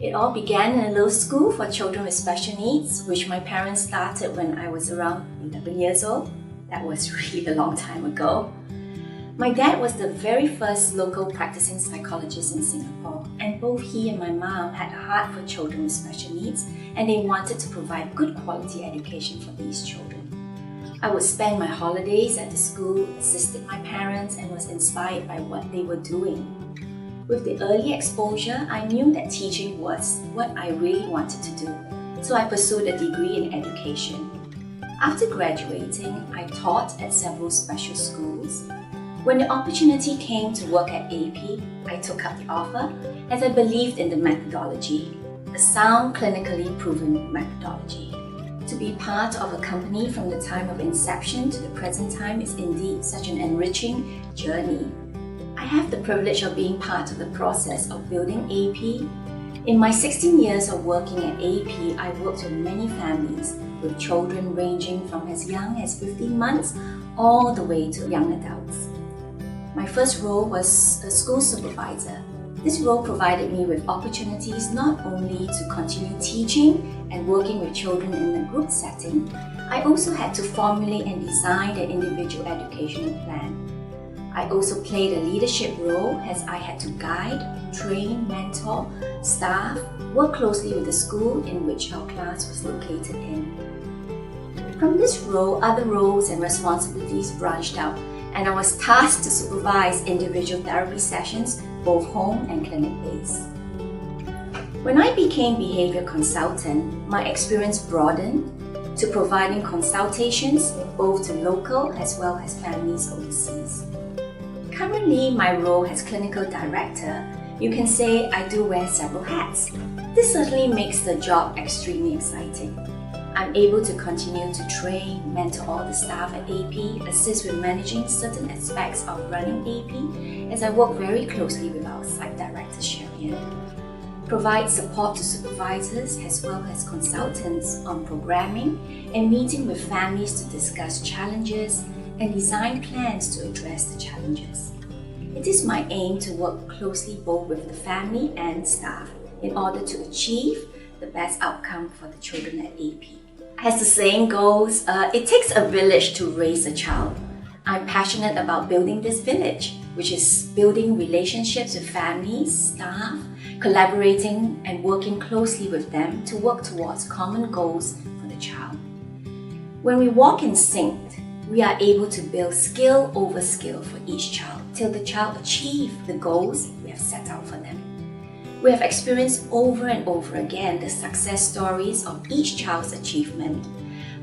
It all began in a little school for children with special needs, which my parents started when I was around 11 years old. That was really a long time ago. My dad was the very first local practicing psychologist in Singapore, and both he and my mom had a heart for children with special needs, and they wanted to provide good quality education for these children. I would spend my holidays at the school, assisted my parents, and was inspired by what they were doing. With the early exposure, I knew that teaching was what I really wanted to do, so I pursued a degree in education. After graduating, I taught at several special schools. When the opportunity came to work at AP, I took up the offer as I believed in the methodology, a sound, clinically proven methodology. To be part of a company from the time of inception to the present time is indeed such an enriching journey. I have the privilege of being part of the process of building AP. In my 16 years of working at AP, I worked with many families with children ranging from as young as 15 months all the way to young adults. My first role was a school supervisor. This role provided me with opportunities not only to continue teaching and working with children in a group setting, I also had to formulate and design their individual educational plan. I also played a leadership role as I had to guide, train, mentor, staff, work closely with the school in which our class was located in. From this role, other roles and responsibilities branched out, and I was tasked to supervise individual therapy sessions, both home and clinic-based. When I became behavior consultant, my experience broadened to providing consultations both to local as well as families overseas. Currently, my role as clinical director, you can say I do wear several hats. This certainly makes the job extremely exciting. I'm able to continue to train, mentor all the staff at AP, assist with managing certain aspects of running AP as I work very closely with our site director, Sharon. Provide support to supervisors as well as consultants on programming and meeting with families to discuss challenges and design plans to address the challenges. It is my aim to work closely both with the family and staff in order to achieve the best outcome for the children at AP. As the saying goes, it takes a village to raise a child. I'm passionate about building this village, which is building relationships with families, staff, collaborating and working closely with them to work towards common goals for the child. When we walk in sync, we are able to build skill over skill for each child till the child achieves the goals we have set out for them. We have experienced over and over again the success stories of each child's achievement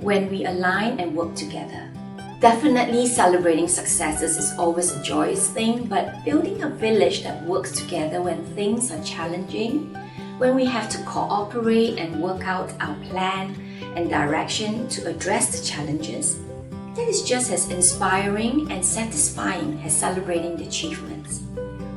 when we align and work together. Definitely celebrating successes is always a joyous thing, but building a village that works together when things are challenging, when we have to cooperate and work out our plan and direction to address the challenges, that is just as inspiring and satisfying as celebrating the achievements.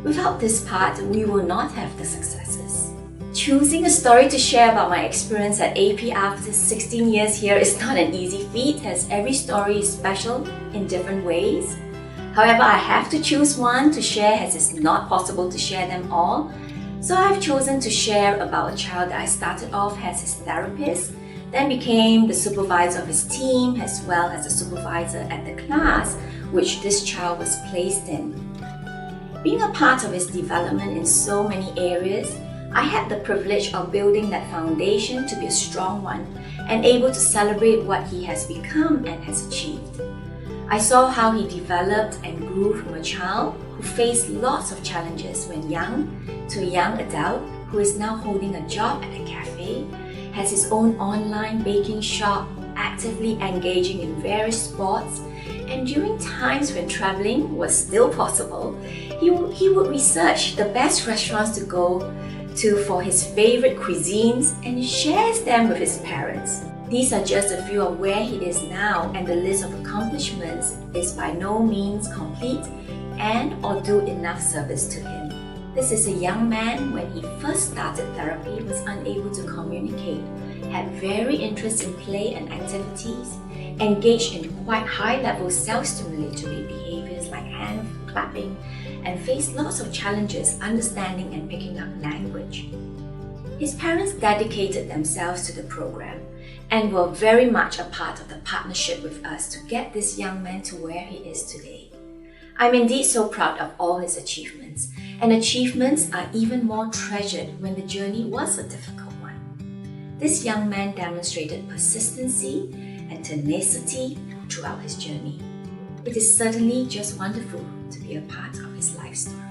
Without this part, we will not have the successes. Choosing a story to share about my experience at AP after 16 years here is not an easy feat, as every story is special in different ways. However, I have to choose one to share as it's not possible to share them all. So I've chosen to share about a child that I started off as his therapist, then became the supervisor of his team as well as the supervisor at the class which this child was placed in. Being a part of his development in so many areas, I had the privilege of building that foundation to be a strong one and able to celebrate what he has become and has achieved. I saw how he developed and grew from a child who faced lots of challenges when young to a young adult who is now holding a job at a cafe, has his own online baking shop, actively engaging in various sports, and during times when traveling was still possible, he would research the best restaurants to go to for his favorite cuisines and shares them with his parents. These are just a few of where he is now, and the list of accomplishments is by no means complete and or do enough service to him. This is a young man when he first started therapy was unable to communicate, had very interest in play and activities, engaged in quite high-level self-stimulatory behaviors like hand clapping, and faced lots of challenges understanding and picking up language. His parents dedicated themselves to the program and were very much a part of the partnership with us to get this young man to where he is today. I'm indeed so proud of all his achievements, and achievements are even more treasured when the journey was a difficult one. This young man demonstrated persistency and tenacity throughout his journey. It is certainly just wonderful to be a part of his life story.